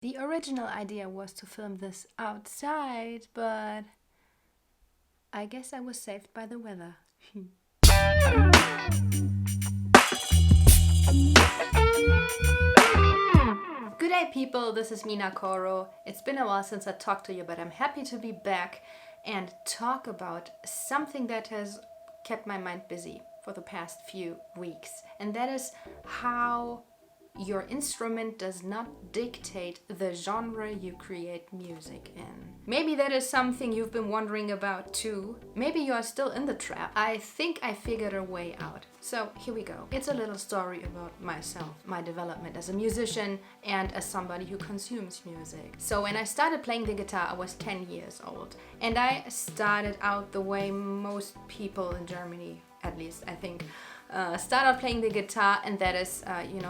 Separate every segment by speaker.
Speaker 1: The original idea was to film this outside, but I guess I was saved by the weather. Good day, people. This is Mina Koro. It's been a while since I talked to you, but I'm happy to be back and talk about something that has kept my mind busy for the past few weeks, and that is how your instrument does not dictate the genre you create music in. Maybe that is something you've been wondering about too. Maybe you are still in the trap. I think I figured a way out. So here we go. It's a little story about myself, my development as a musician and as somebody who consumes music. So when I started playing the guitar, I was 10 years old. And I started out the way most people in Germany, at least I think, start out playing the guitar, and that is,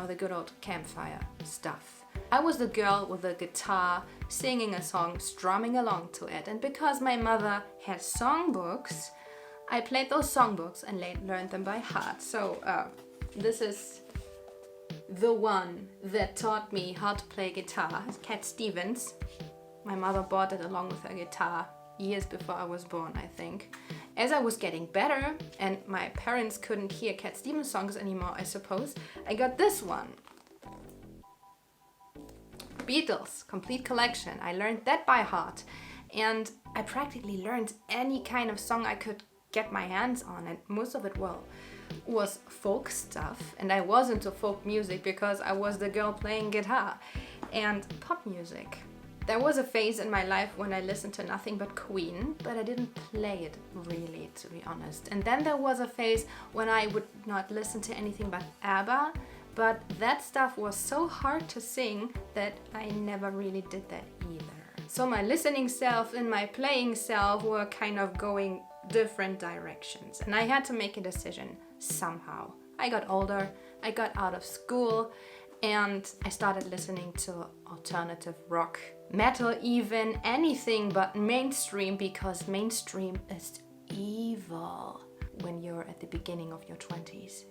Speaker 1: the good old campfire stuff. I was the girl with the guitar, singing a song, strumming along to it. And because my mother had songbooks, I played those songbooks and learned them by heart. So this is the one that taught me how to play guitar, Cat Stevens. My mother bought it along with her guitar years before I was born, I think. As I was getting better and my parents couldn't hear Cat Stevens songs anymore, I suppose, I got this one. Beatles, complete collection. I learned that by heart. And I practically learned any kind of song I could get my hands on, and most of it, was folk stuff. And I was into folk music because I was the girl playing guitar. And pop music. There was a phase in my life when I listened to nothing but Queen, but I didn't play it really, to be honest. And then there was a phase when I would not listen to anything but ABBA, but that stuff was so hard to sing that I never really did that either. So my listening self and my playing self were kind of going different directions, and I had to make a decision somehow. I got older, I got out of school, and I started listening to alternative rock, metal, even anything but mainstream, because mainstream is evil when you're at the beginning of your 20s.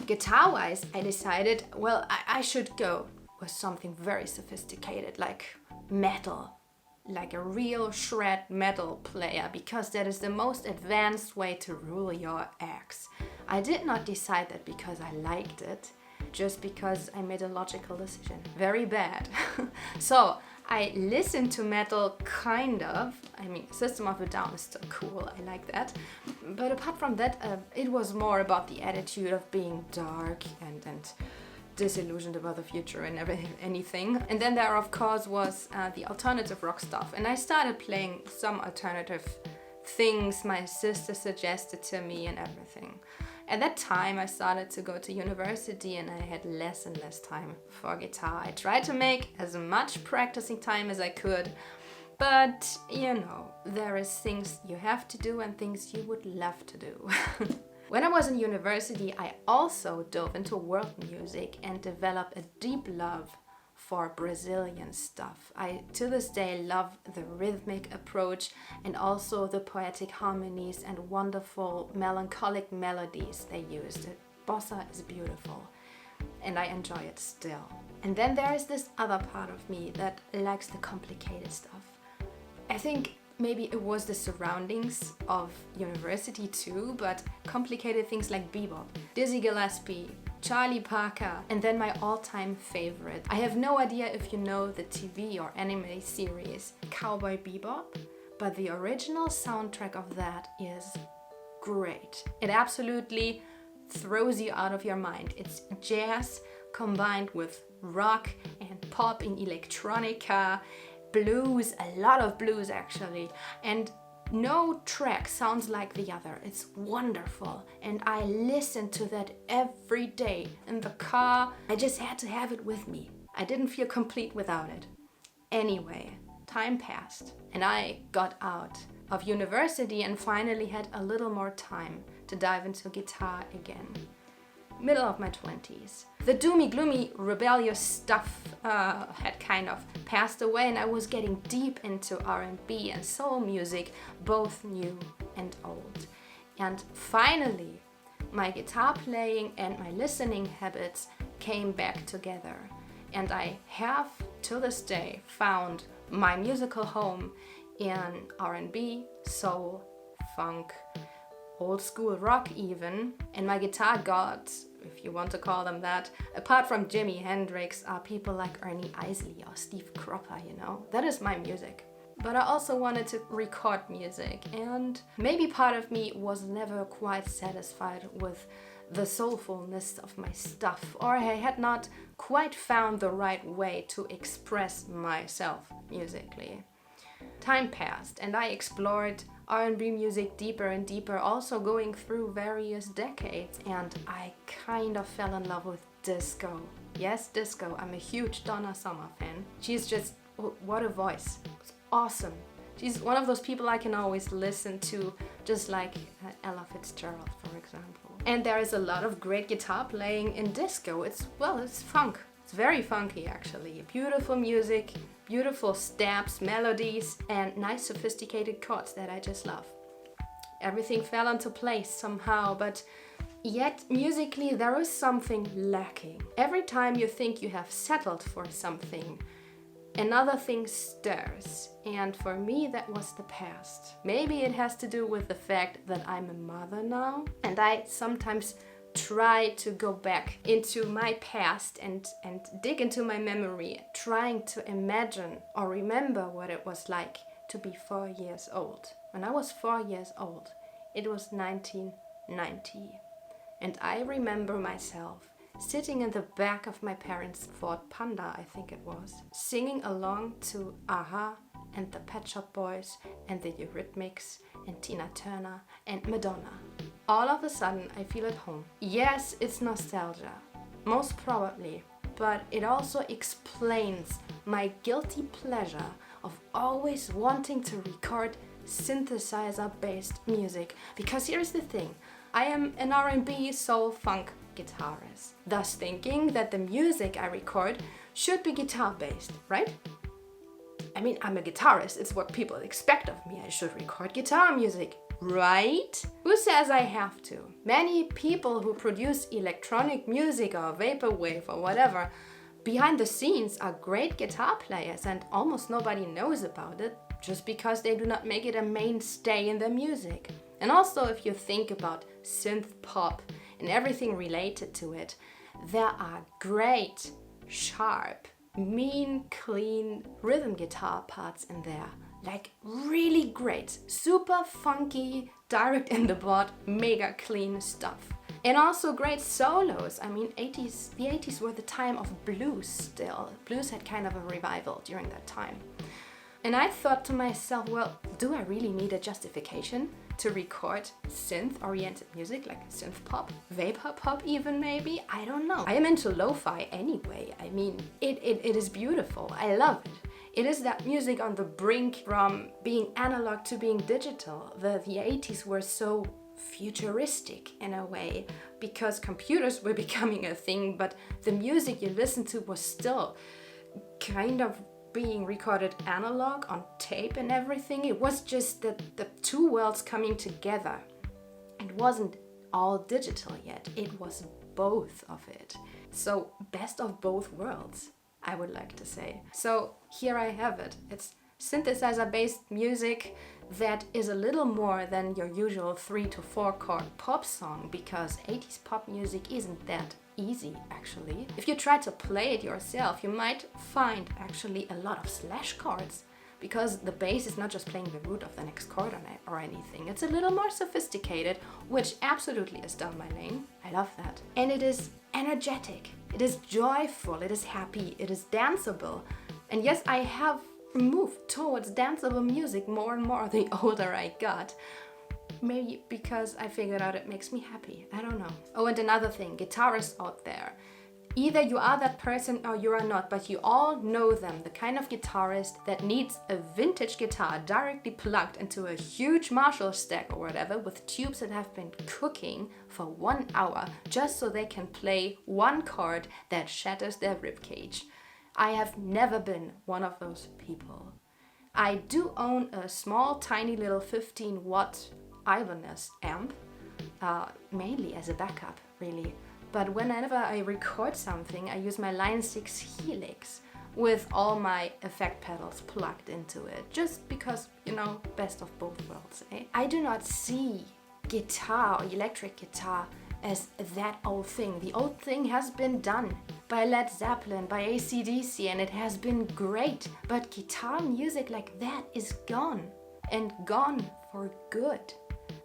Speaker 1: Guitar-wise, I decided, I should go with something very sophisticated, like metal, like a real shred metal player, because that is the most advanced way to rule your axe. I did not decide that because I liked it, just because I made a logical decision. Very bad. So I listened to metal kind of. I mean, System of a Down is still cool, I like that. But apart from that, it was more about the attitude of being dark and disillusioned about the future and anything. And then there, of course, was the alternative rock stuff. And I started playing some alternative things my sister suggested to me and everything. At that time, I started to go to university and I had less and less time for guitar. I tried to make as much practicing time as I could, but there is things you have to do and things you would love to do. When I was in university, I also dove into world music and developed a deep love for Brazilian stuff. I, to this day, love the rhythmic approach and also the poetic harmonies and wonderful melancholic melodies they used. Bossa is beautiful and I enjoy it still. And then there is this other part of me that likes the complicated stuff. I think maybe it was the surroundings of university too, but complicated things like bebop, Dizzy Gillespie, Charlie Parker, and then my all-time favorite. I have no idea if you know the TV or anime series Cowboy Bebop, but the original soundtrack of that is great. It absolutely throws you out of your mind. It's jazz combined with rock and pop and electronica, blues, a lot of blues actually, and no track sounds like the other. It's wonderful, and I listen to that every day in the car. I just had to have it with me. I didn't feel complete without it. Anyway, time passed and I got out of university and finally had a little more time to dive into guitar again. Middle of my 20s. The doomy, gloomy, rebellious stuff had kind of passed away, and I was getting deep into R&B and soul music, both new and old. And finally, my guitar playing and my listening habits came back together. And I have to this day found my musical home in R&B, soul, funk, old school rock even. And my guitar gods, if you want to call them that, apart from Jimi Hendrix, are people like Ernie Isley or Steve Cropper, you know? That is my music. But I also wanted to record music, and maybe part of me was never quite satisfied with the soulfulness of my stuff, or I had not quite found the right way to express myself musically. Time passed and I explored R&B music deeper and deeper, also going through various decades, and I kind of fell in love with disco. Yes, disco. I'm a huge Donna Summer fan. She's just, what a voice. It's awesome. She's one of those people I can always listen to, just like Ella Fitzgerald, for example. And there is a lot of great guitar playing in disco. It's funk. It's very funky, actually. Beautiful music, beautiful stabs, melodies, and nice sophisticated chords that I just love. Everything fell into place somehow, but yet musically there is something lacking. Every time you think you have settled for something, another thing stirs, and for me that was the past. Maybe it has to do with the fact that I'm a mother now, and I sometimes try to go back into my past and dig into my memory, trying to imagine or remember what it was like to be 4 years old. When I was 4 years old, it was 1990, and I remember myself sitting in the back of my parents' Ford Panda, I think it was, singing along to Aha and the Pet Shop Boys and the Eurythmics and Tina Turner and Madonna. All of a sudden I feel at home. Yes, it's nostalgia, most probably, but it also explains my guilty pleasure of always wanting to record synthesizer-based music. Because here's the thing, I am an R&B, soul, funk guitarist, thus thinking that the music I record should be guitar-based, right? I mean, I'm a guitarist, it's what people expect of me. I should record guitar music, right? Who says I have to? Many people who produce electronic music or vaporwave or whatever behind the scenes are great guitar players, and almost nobody knows about it just because they do not make it a mainstay in their music. And also, if you think about synth pop and everything related to it, there are great, sharp, mean, clean rhythm guitar parts in there. Like really great, super funky, direct in the butt, mega clean stuff. And also great solos. I mean, the 80s were the time of blues still. Blues had kind of a revival during that time. And I thought to myself, well, do I really need a justification to record synth-oriented music, like synth pop, vapor pop even maybe? I don't know. I am into lo-fi anyway. I mean, it is beautiful. I love it. It is that music on the brink from being analog to being digital. The 80s were so futuristic in a way because computers were becoming a thing, but the music you listened to was still kind of being recorded analog on tape and everything. It was just the two worlds coming together. It wasn't all digital yet. It was both of it. So best of both worlds, I would like to say. So here I have it. It's synthesizer-based music that is a little more than your usual 3 to 4 chord pop song, because 80s pop music isn't that easy actually. If you try to play it yourself, you might find actually a lot of slash chords, because the bass is not just playing the root of the next chord or anything. It's a little more sophisticated, which absolutely is down my lane. I love that. And it is energetic, it is joyful, it is happy, it is danceable. And yes, I have moved towards danceable music more and more the older I got. Maybe because I figured out it makes me happy. I don't know. Oh, and another thing, guitarists out there. Either you are that person or you are not, but you all know them. The kind of guitarist that needs a vintage guitar directly plugged into a huge Marshall stack or whatever with tubes that have been cooking for 1 hour just so they can play one chord that shatters their ribcage. I have never been one of those people. I do own a small, tiny little 15-watt Ibanez amp, mainly as a backup, really. But whenever I record something, I use my Line 6 Helix, with all my effect pedals plugged into it, just because, you know, best of both worlds, eh? I do not see guitar or electric guitar as that old thing. The old thing has been done by Led Zeppelin, by AC/DC, and it has been great. But guitar music like that is gone, and gone for good.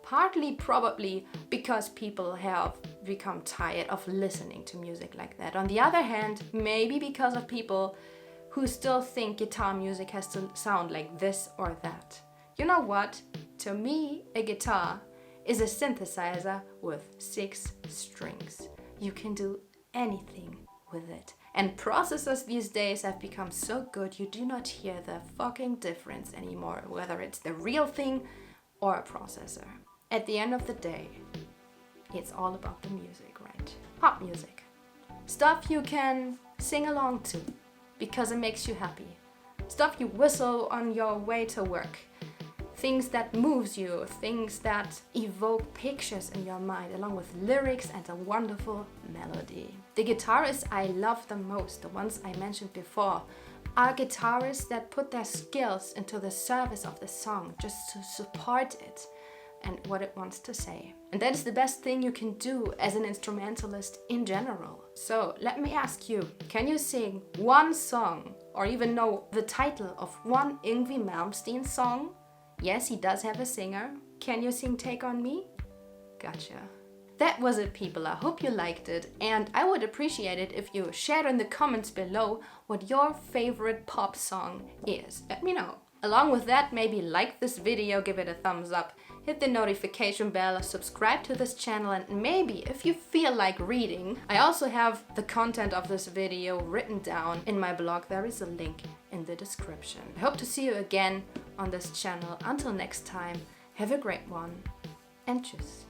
Speaker 1: Partly probably because people have become tired of listening to music like that. On the other hand, maybe because of people who still think guitar music has to sound like this or that. You know what? To me, a guitar is a synthesizer with 6 strings. You can do anything with it. And processors these days have become so good you do not hear the fucking difference anymore, whether it's the real thing or a processor. At the end of the day, it's all about the music, right? Pop music. Stuff you can sing along to because it makes you happy. Stuff you whistle on your way to work. Things that moves you, things that evoke pictures in your mind, along with lyrics and a wonderful melody. The guitarists I love the most, the ones I mentioned before, are guitarists that put their skills into the service of the song just to support it and what it wants to say. And that is the best thing you can do as an instrumentalist in general. So let me ask you, can you sing one song or even know the title of one Yngwie Malmsteen song? Yes, he does have a singer. Can you sing Take On Me? Gotcha. That was it, people. I hope you liked it, and I would appreciate it if you shared in the comments below what your favorite pop song is. Let me know. Along with that, maybe like this video, give it a thumbs up, hit the notification bell, subscribe to this channel, and maybe if you feel like reading, I also have the content of this video written down in my blog. There is a link in the description. I hope to see you again on this channel. Until next time, have a great one, and tschüss.